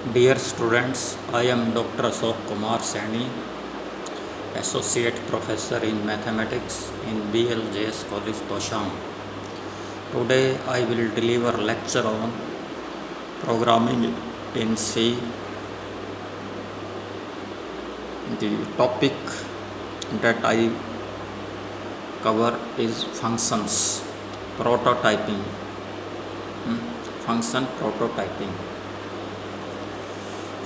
Dear students, I am Dr. Ashok Kumar Saini, Associate Professor in Mathematics in BLJS College Tosham. Today I will deliver lecture on programming in C. The topic that I cover is functions, prototyping, function prototyping,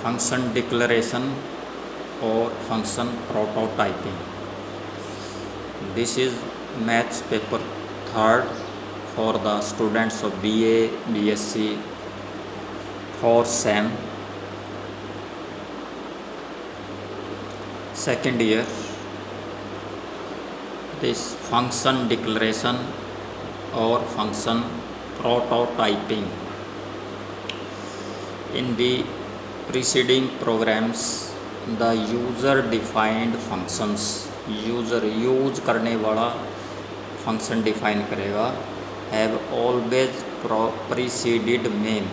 function declaration or function prototyping. This is maths paper 3rd for the students of BA, BSc, 4th SEM, 2nd year. This function declaration or function prototyping. In the preceding programs, the user defined functions, user use करने वाला function define करेगा, have always preceded main.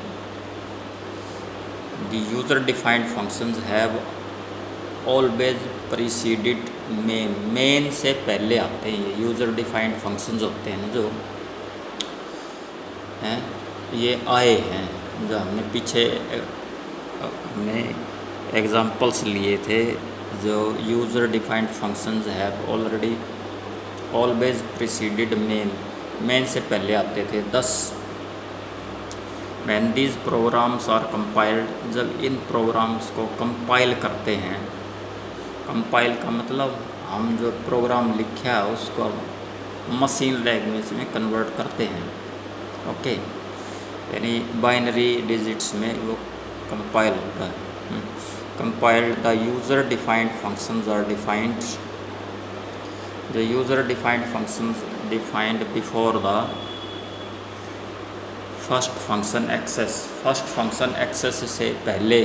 The user defined functions have always preceded main. main से पहले आते हैं ये user defined functions होते हैं जो हैं, ये आए हैं जो हमने पीछे हमने एग्जांपल्स लिए थे. जो user defined functions have already always preceded main से पहले आते थे. 10 when these programs are compiled, जब इन प्रोग्राम्स को कंपाइल करते हैं, कंपाइल का मतलब हम जो प्रोग्राम लिखा है उसको मशीन लैंग्वेज में कन्वर्ट करते हैं. ओके, यानी बाइनरी डिजिट्स में वो कंपाइल होता है. Compiled the user defined functions are defined. The user defined functions defined before the first function access. First function access से पहले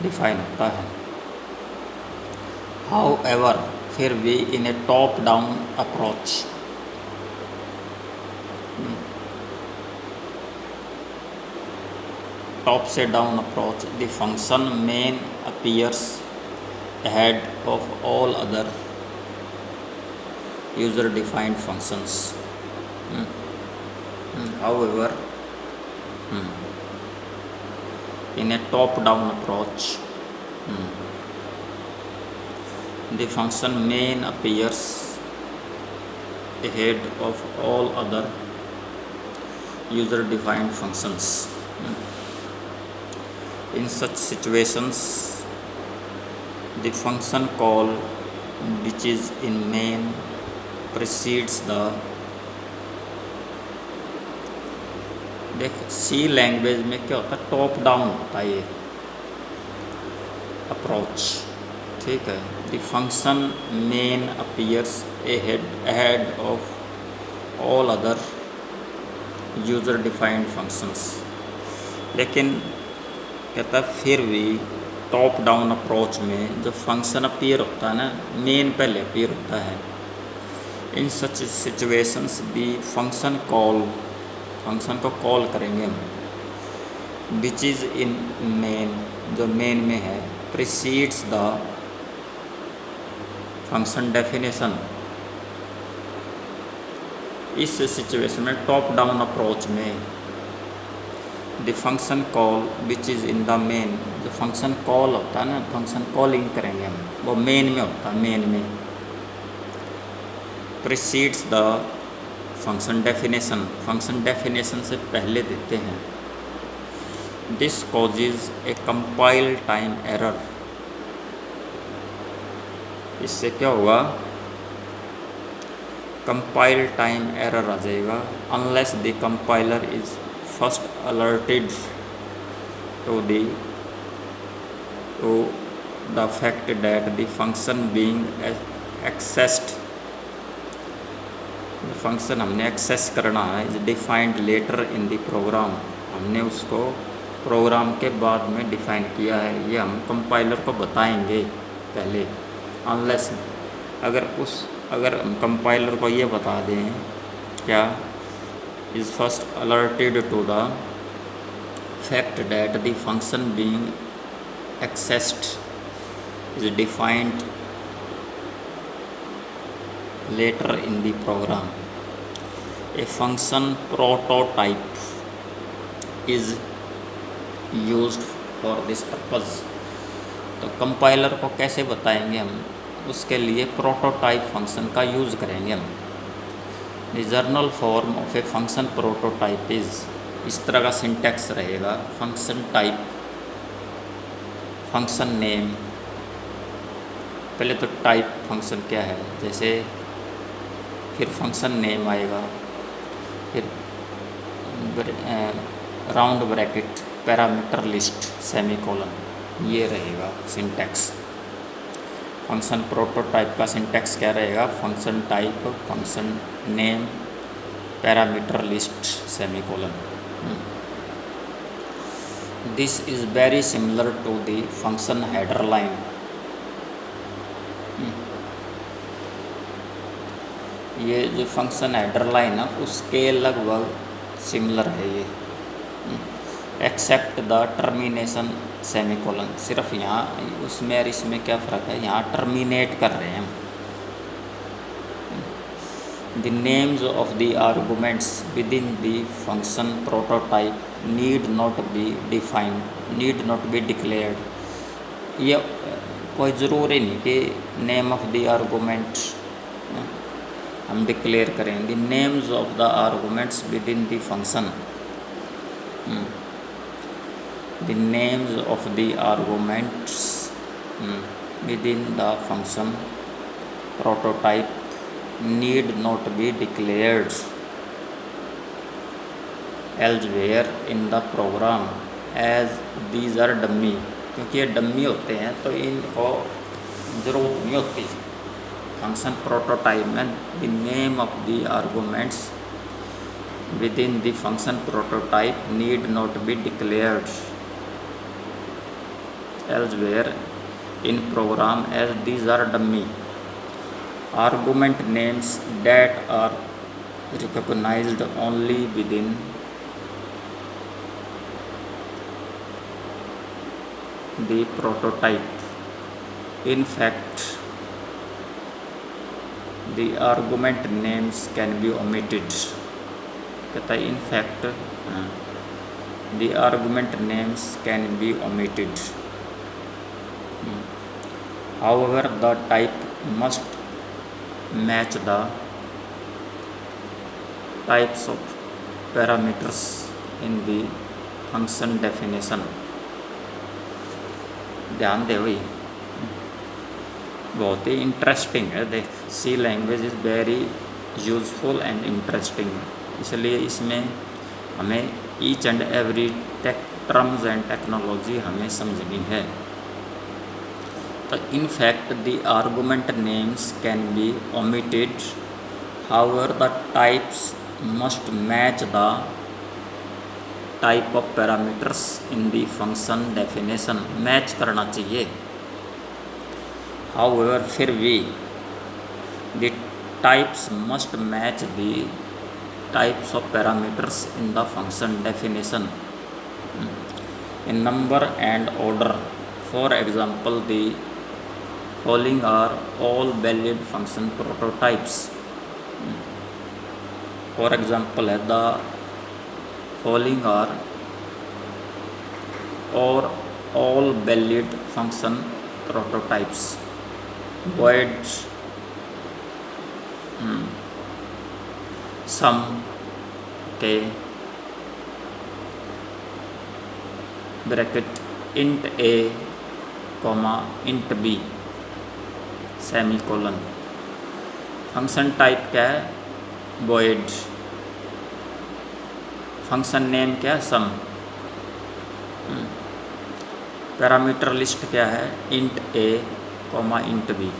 डिफाइन होता है. हाउएवर, फिर भी in a top down approach, top से down approach, the function main appears ahead of all other user defined functions. However, in a top down approach, the function main appears ahead of all other user defined functions. In such situations, the function call which is in main precedes the. देख, C language में क्या होता है, top down होता है ये approach. ठीक है. The function main appears ahead of all other user defined functions. लेकिन कहता है फिर भी टॉप डाउन अप्रोच में जो फंक्शन अपीयर होता है ना, मेन पहले अपीयर होता है. In such situations the function call, function को कॉल करेंगे हम, विच इज़ इन मेन, जो मेन में है, प्रीसीड्स द फंक्शन डेफिनेशन. इस सिचुएशन में टॉप डाउन अप्रोच में the function call which is in the main, जो फंक्शन कॉल होता है ना, फंक्शन कॉलिंग करेंगे हम, वो मेन में होता है. मेन में precedes the function definition, function definition से पहले देते हैं. This causes A compile time error. इससे क्या होगा, कंपाइल टाइम एरर आ जाएगा. Unless the compiler is first alerted to the fact that the function being accessed, function हमने एक्सेस करना है, is defined later in the program, हमने उसको programme के बाद में डिफाइन किया है. ये हम कंपाइलर को बताएंगे पहले. अनलेस, अगर हम कंपाइलर को ये बता दें क्या, is first alerted to the fact that the function being accessed is defined later in the program. A function prototype is used for this purpose. तो कंपाइलर को कैसे बताएंगे हम, उसके लिए प्रोटोटाइप फंक्शन का यूज़ करेंगे हम. The journal form of a function prototype is, इस तरह का सिंटैक्स रहेगा. फंक्शन टाइप, फंक्शन नेम, पहले तो टाइप फंक्शन क्या है, जैसे फिर फंक्शन नेम आएगा, फिर round bracket, parameter list, semicolon, ये रहेगा सिंटैक्स. फंक्शन प्रोटोटाइप का सिंटैक्स क्या रहेगा, function type, function name, parameter list, semicolon. This is very similar to the function header line. ये जो फंक्शन हेडर लाइन है उसके लगभग सिमिलर है ये, एक्सेप्ट द टर्मिनेशन सेमीकोलन. सिर्फ यहाँ उसमें और इसमें क्या फ़र्क है, यहाँ टर्मिनेट कर रहे हैं हम. The names of the arguments with in the function prototype need not be defined, need not be declared. ये कोई ज़रूरी नहीं कि नेम ऑफ द आर्गुमेंट हम डिक्लेयर करें. The names of the arguments with in the function, the names of the arguments within the function prototype need not be declared elsewhere in the program as these are dummy. क्योंकि ये dummy होते हैं तो इनको ज़रूरत नहीं होती. Function prototype में the name of the arguments within the function prototype need not be declared elsewhere in program as these are dummy. Argument names that are recognized only within the prototype. In fact, the argument names can be omitted. कहता है in fact the argument names can be omitted. However, the type must match the types of parameters in the function definition. ध्यान दे भाई, बहुत ही interesting है. देख, C language is very useful and interesting, इसलिए इसमें हमें each and every terms and technology हमें समझनी है. तो in fact the argument names can be omitted, however the types must match the type of parameters in the function definition. Match करना चाहिए. However फिर भी the types must match the types of parameters in the function definition in number and order. For example, the following are all valid function prototypes. For example, the following are or all valid function prototypes. Void sum के bracket int a comma int b semicolon. Function type क्या है, void. Function name क्या है, सम. Parameter list क्या है, int a comma int b.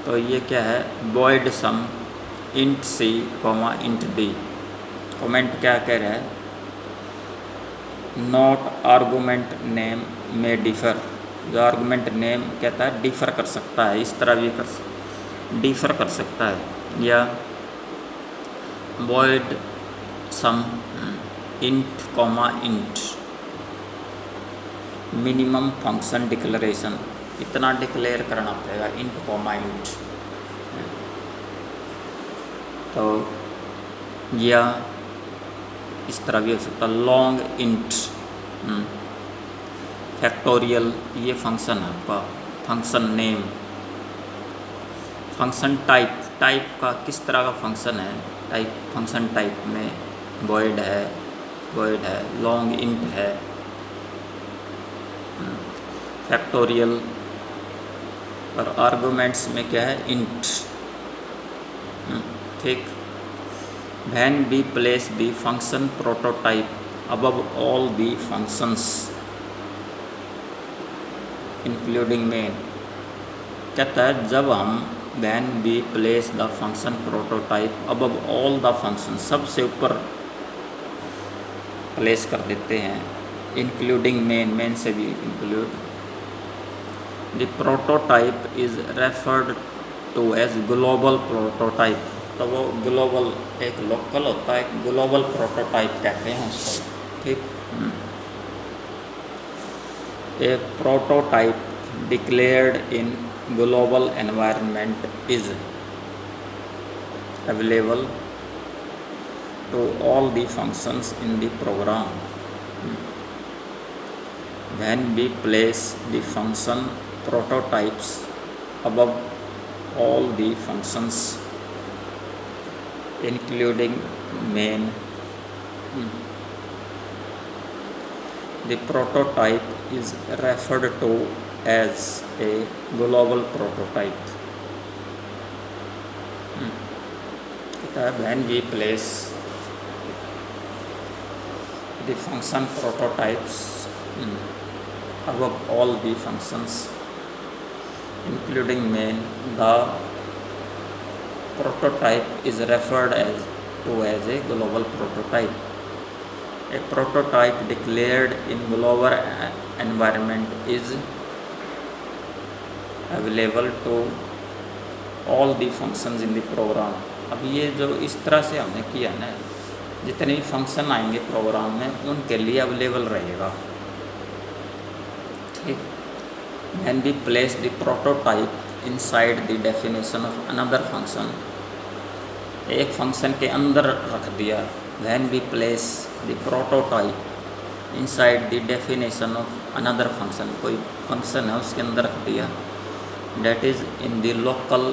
तो ये क्या है, void sum int c comma int d. Comment क्या कह रहा है, नॉट आर्गूमेंट नेम में डिफ़र. जो आर्गूमेंट नेम कहता है डिफ़र कर सकता है, इस तरह भी डिफ़र कर सकता है. या void sum int comma int, minimum function declaration, इतना डिक्लेयर करना पड़ेगा इंट कॉमा इंट। तो या इस तरह भी हो सकता है लॉन्ग इंट फैक्टोरियल, ये फंक्शन है आपका, function name. Function type, type का किस तरह का फंक्शन है, टाइप फंक्शन टाइप में वॉइड है, लॉन्ग इंट है, फैक्टोरियल, और आर्गुमेंट्स में क्या है इंट। ठीक। When we place the function prototype above all the functions including main, कहता है जब हम when we place the function prototype above all the functions, सबसे ऊपर प्लेस कर देते हैं, including main, main से भी include, the prototype is referred to as global prototype। तो वो ग्लोबल, एक लोकल होता है, ग्लोबल प्रोटोटाइप कहते हैं उसको। ठीक। A prototype declared in global environment is available to all the functions in the program. When we place the function prototypes above all the functions including main, the prototype is referred to as a global prototype। When we place the function prototypes above all the functions including main, the prototype is referred to as a global prototype। A prototype declared in global environment is available to all the functions in the program। अब ये जो इस तरह से हमने किया ना, जितने भी फंक्शन आएंगे प्रोग्राम में उनके लिए अवेलेबल रहेगा। ठीक। When we place the prototype inside the definition of another function, एक फंक्शन के अंदर रख दिया। When we place the prototype inside the definition of another function, कोई फंक्शन है उसके अंदर रख दिया, that is in the local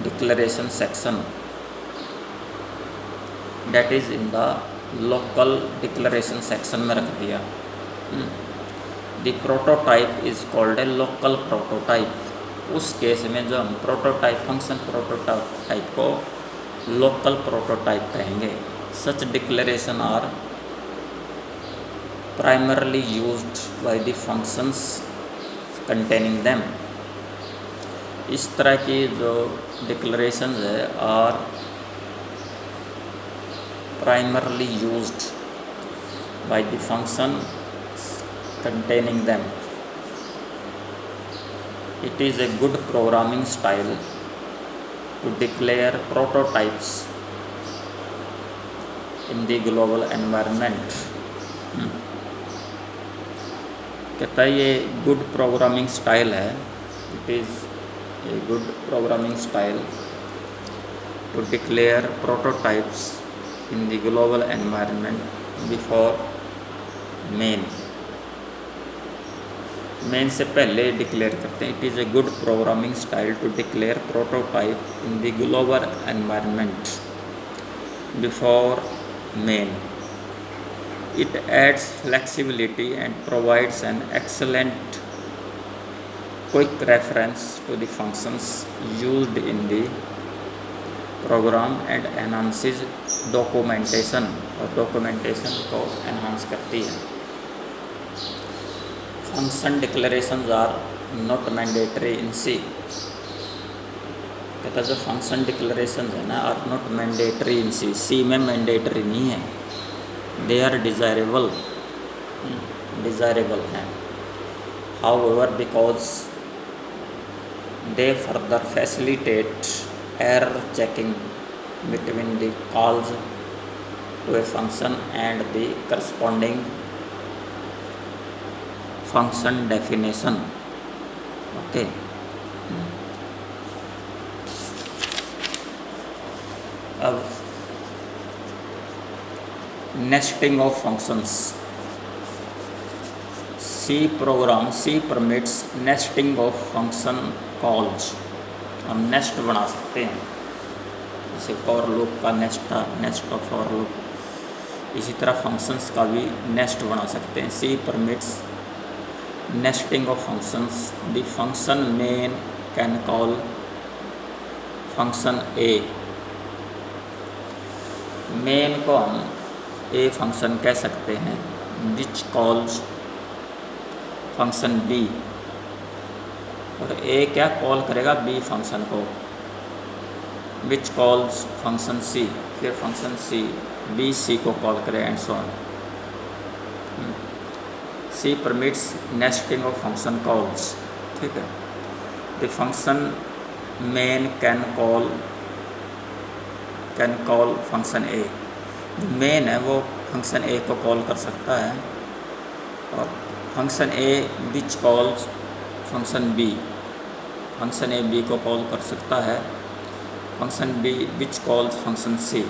declaration section, that is in the local declaration section में रख दिया। The prototype is called a local prototype। उस केस में जो हम प्रोटोटाइप, फंक्शन प्रोटोटाइप को लोकल प्रोटोटाइप कहेंगे। Such declaration are primarily used by the functions containing them. इस तरह की जो डिक्लेरेशन है are primarily used by the function containing them। It is a good programming style to declare prototypes in the global environment। कहता है ये good programming style है, it is a good programming style to declare prototypes in the global environment before main. Main से पहले declare करते हैं। It is a good programming style to declare prototype in the global environment before main. It adds flexibility and provides an excellent quick reference to the functions used in the program and enhances documentation, और documentation को enhance करती है। Function declarations are not mandatory in C। कहता है जो function declaration है ना are not mandatory इन सी, सी में मैंडेटरी नहीं है। दे आर डिज़ायरेबल, डिज़ायरेबल हैं। However because they further facilitate error checking between the calls to a function and the corresponding function definition. Okay. अब nesting of functions. C permits nesting of function calls. हम nest बना सकते हैं, जैसे for loop का nest था, nest of for loop, इसी तरह फंक्शंस का भी नेस्ट बना सकते हैं. C permits nesting of functions. The function main can call function A. Main को हम ए फंक्शन कह सकते हैं, विच कॉल्स फंक्शन बी, और ए क्या कॉल करेगा बी फंक्शन को, विच कॉल्स फंक्शन सी, फिर फंक्शन सी बी सी को कॉल करे and so on. C permits nesting of function calls. ठीक है. The function main can call function A. जो मेन है वो फंक्शन ए को कॉल कर सकता है, और function A which calls function B, function A B को कॉल कर सकता है, function B which calls function C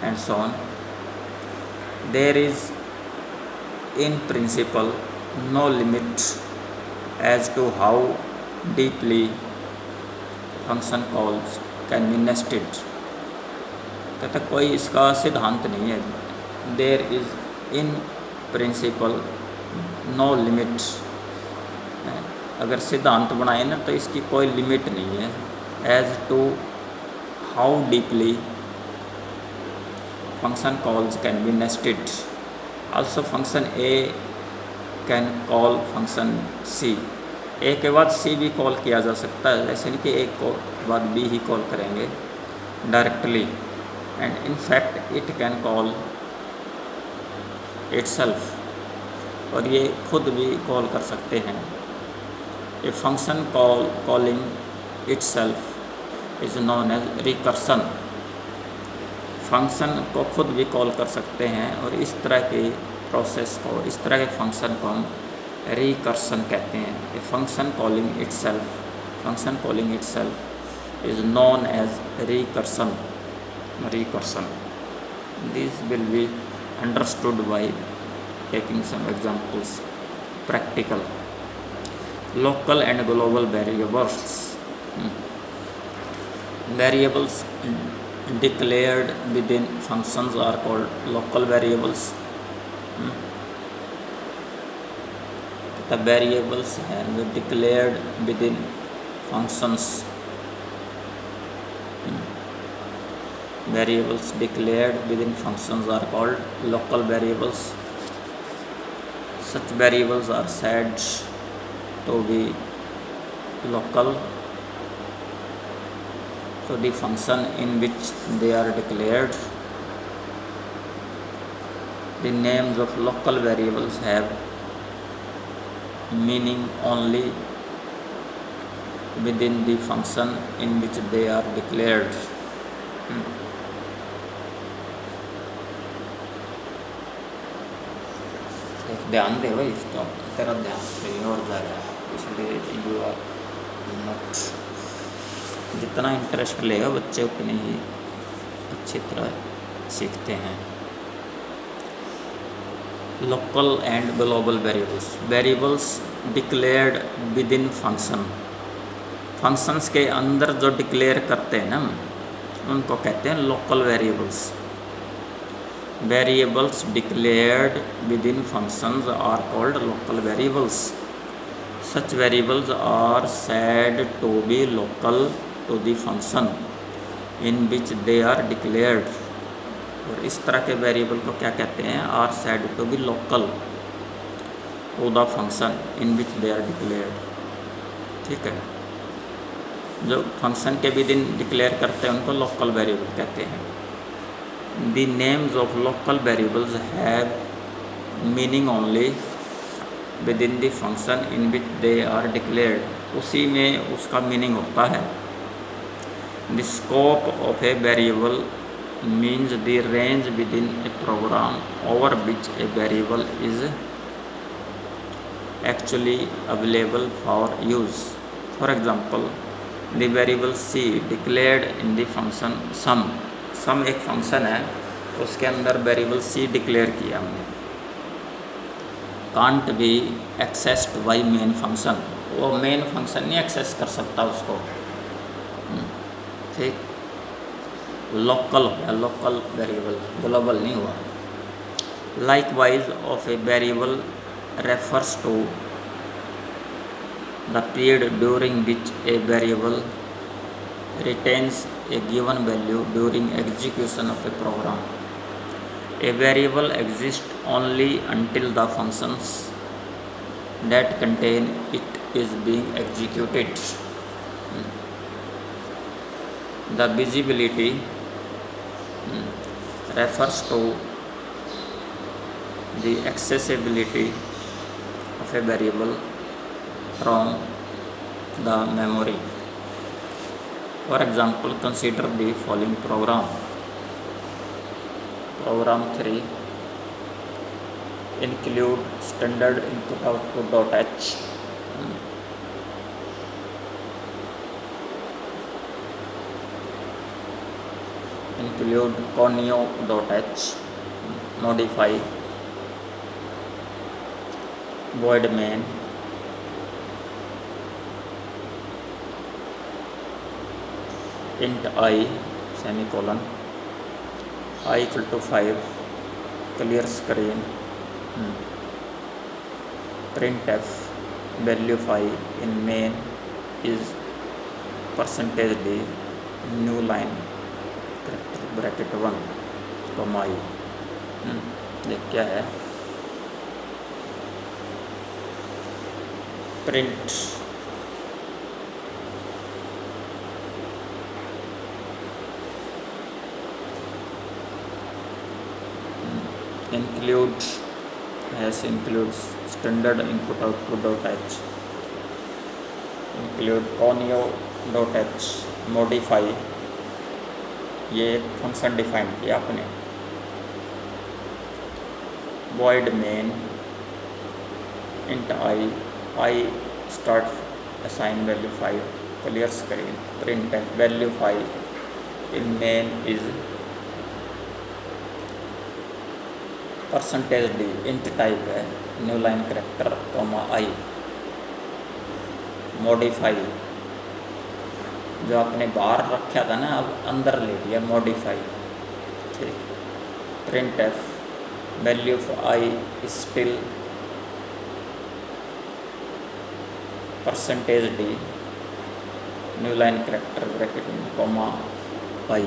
and so on. There is in principle no limit as to how deeply function calls can be nested. कहता कोई इसका सिद्धांत नहीं है. There is in principle no limit. अगर सिद्धांत बनाए ना तो इसकी कोई लिमिट नहीं है. As to how deeply function calls can be nested. Also function A can call function C. A के बाद सी भी कॉल किया जा सकता है, ऐसे नहीं कि ए को बाद बी ही कॉल करेंगे directly. And in fact it can call itself, और ये खुद भी कॉल कर सकते हैं. A function calling itself is known as recursion. Function को खुद भी कॉल कर सकते हैं, और इस तरह के प्रोसेस को, इस तरह के फंक्शन को हम रिकर्सन कहते हैं. A function calling itself is known as recursion. These will be understood by taking some examples. Practical. Local and global variables. Variables declared within functions are called local variables. The variables are declared within functions. Variables declared within functions are called local variables. Such variables are said to be local to the function in which they are declared. The names of local variables have meaning only within the function in which they are declared. ध्यान दे भाई, तो तेरा ध्यान कहीं और जाएगा, इसलिए you are not. जितना इंटरेस्ट लेगा बच्चे उतनी ही अच्छी तरह सीखते हैं. Local and global variables declared with in function. Functions के अंदर जो डिक्लेयर करते हैं ना, उनको कहते हैं local variables. Variables declared within functions are called local variables. Such variables are said to be local to the function in which they are declared. और इस तरह के वेरिएबल को क्या कहते हैं? Are said to be local to the function in which they are declared. ठीक है. जो फंक्शन के विदिन डिक्लेयर करते हैं उनको लोकल वेरिएबल कहते हैं. The names of local variables have meaning only within the function in which they are declared. उसी में उसका मीनिंग होता है. The scope of a variable means the range within a program over which a variable is actually available for use. For example, the variable c declared in the function sum एक function है, उसके अंदर variable c declare किया हमने, can't be accessed by main function, वो main function नहीं access कर सकता उसको, ठीक। लोकल हो गया, लोकल वेरिएबल, ग्लोबल नहीं हुआ। Likewise of a variable refers to the period during which a variable retains a given value during execution of a program. A variable exists only until the functions that contain it is being executed. The visibility refers to the accessibility of a variable from the memory. For example, consider the following program. Program 3 include standard input output.h, include conio.h, modify void main, int I semicolon I equal to 5, clear screen, printf value 5 in main is percentage d new line bracket 1 comma I। देख क्या है, print includes standard input output.h, include conio.h, modify, ये function define किया आपने, void main, int I start assign value 5, clear screen, printf value 5 in main is percentage D, int type है, new line character comma आई, modify जो आपने बाहर रखा था ना अब अंदर ले लिया, मॉडिफाई, ठीक। Print F value of I still percentage D new line character bracket में comma I,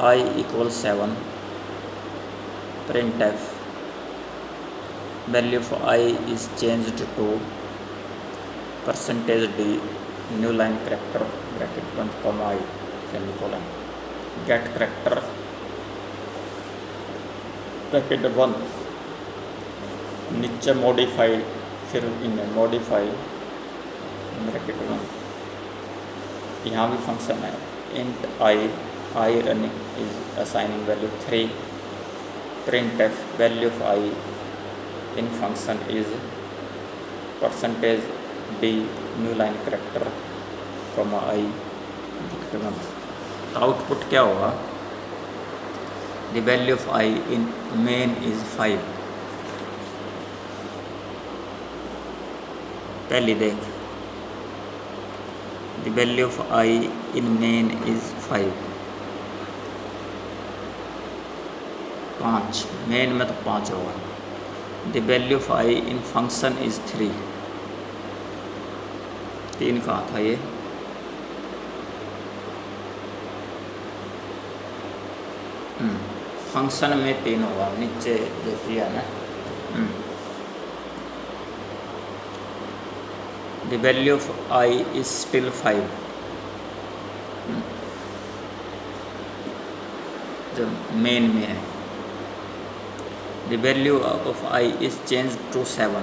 I equals 7, printf value for I is changed to percentage d new line character bracket 1 comma I semicolon, get character bracket 1 नीचे modify, फिर इन्हें modify bracket 1, यहाँ भी function है int I running is assigning value 3, printf value of I in function is percentage d new line character comma I। Output क्या होगा, the value of I in main is 5, पहली देख, the value of I in main is 5, 5 main में तो 5 होगा, the value of I in function is 3, 3 कहाँ था ये, फंक्शन में 3 होगा, नीचे जो किया ना, the value of i is still 5, जो मेन में है, the value of i is change to 7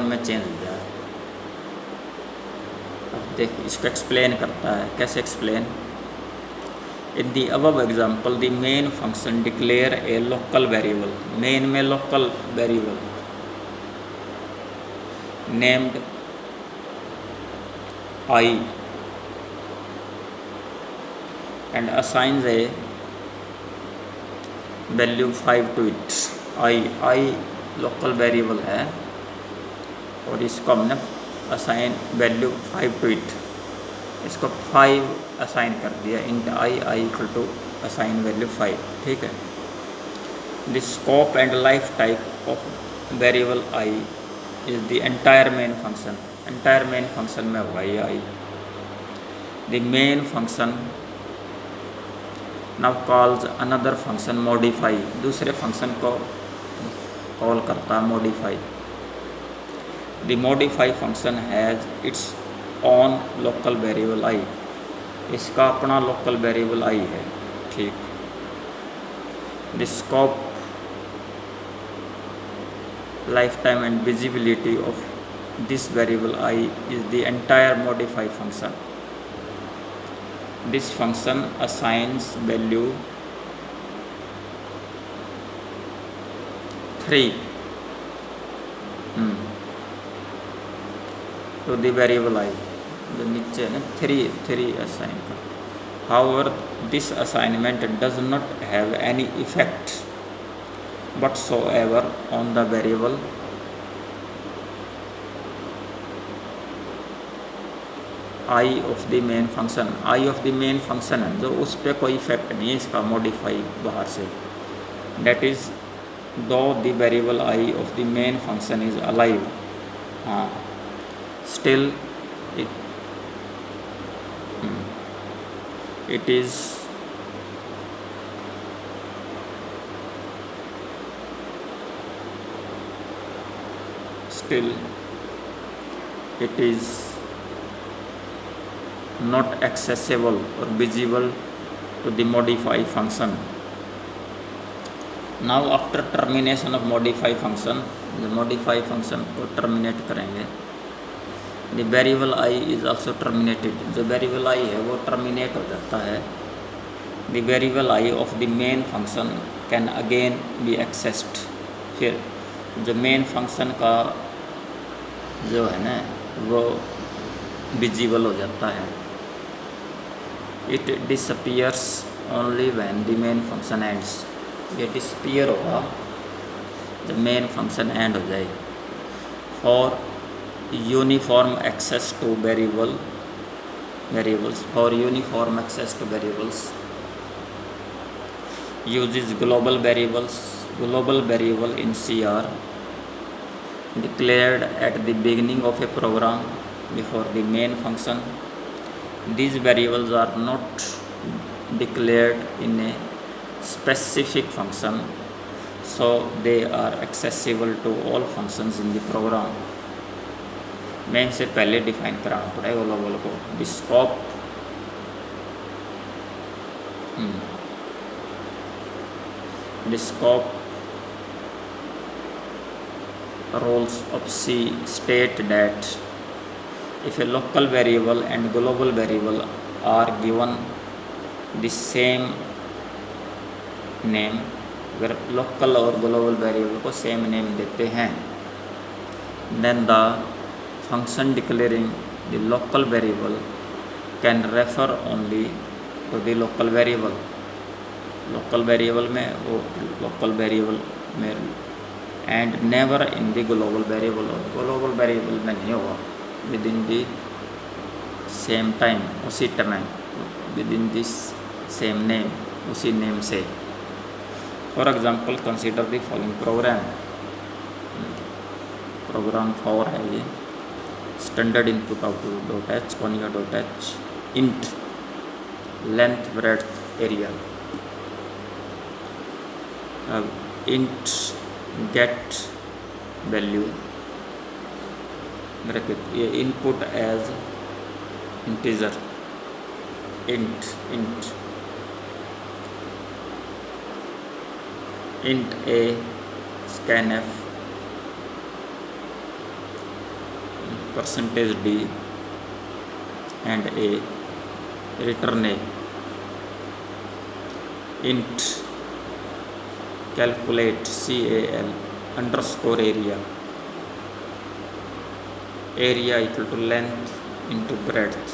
में चेंज हो गया, अब देख इसको एक्सप्लेन करता है। कैसे explain? In the above example the main function declare a local variable, main में local variable named I and assigns a value 5 to it। I local variable है और इसको हमने असाइन वैल्यू 5 टू इट, इसको 5 assign कर दिया। Int I equal to assign value 5। ठीक है। The scope and life type of variable I is the entire main function. Entire main function में होगा ये I. The main function now calls another function modify, दूसरे function को call करता है modify. The modify function has its own local variable I, इसका अपना local variable I है। ठीक। The scope, life time and visibility of this variable I is the entire modify function। This function assigns value 3 to the variable I, जो नीचे है ना 3 assign कर। However, this assignment does not have any effect whatsoever on the variable I of the main function. I of the main function है जो उस पर कोई इफेक्ट नहीं है इसका मॉडिफाई बाहर से। That is though the variable I of the main function is alive, हाँ still it is still it is not accessible or visible to the modify function। now after termination of modify function, the modify function को terminate करेंगे। the variable I is also terminated, जो variable I है वो terminate हो जाता है। the variable I of the main function can again be accessed, फिर जो मेन फंक्शन का जो है ना वो विजिबल हो जाता है। It disappears only when the main function ends, ये डिसअपियर होगा जब मेन फंक्शन एंड हो जाए। For uniform access to variables, for uniform access to variables uses global variable in CR declared at the beginning of a program before the main function। These variables are not declared in a specific function, so they are accessible to all functions in the program। मैं इसे पहले define कराना पड़ेगा global को। The scope the scope rules of C state that if a local variable and global variable are given the same name, अगर local और global variable को same name देते हैं, then the function declaring the local variable can refer only to the local variable। local variable में वो local variable में and never in the global variable, और global variable में नहीं होगा within the same time, उसी time within this same name, उसी name से। For example consider the following program. Program 4 है ये, standard input output dot H conio dot H int length breadth area. अब int get value bracket ये input as integer int A scanf %d and a return a int calculate cal underscore area equal to length into breadth,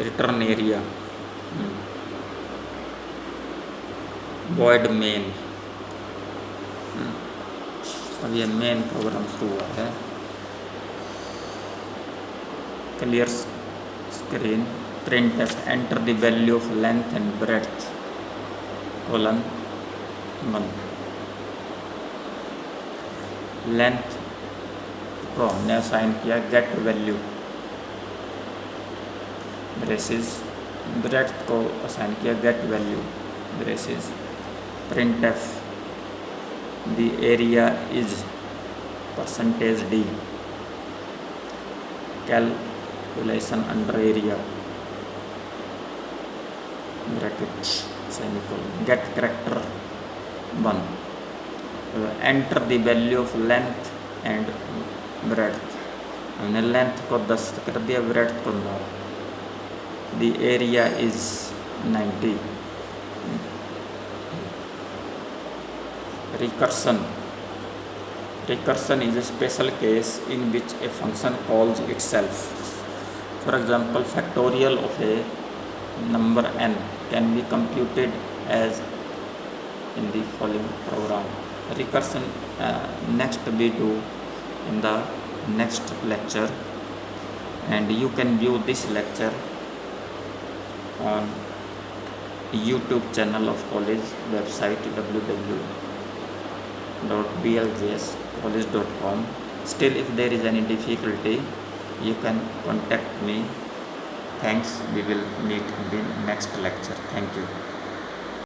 return area, void main. अब ये main program शुरू हुआ है. Clear screen. printf enter the value of length and breadth colon 1. Length को हमने assign किया get value braces, breadth को assign किया get value braces, printf the area is %d calculation under area bracket semicolon get character 1. enter the value of length and breadth. हमने length को 10 कर दिया, breadth को 9. the area is 90. recursion is a special case in which a function calls itself. For example, factorial of a number n can be computed as in the following program. Recursion next we do in the next lecture, and you can view this lecture on YouTube channel of college website www.bljscollege.com. Still, if there is any difficulty, you can contact me. Thanks. We will meet in the next lecture. Thank you.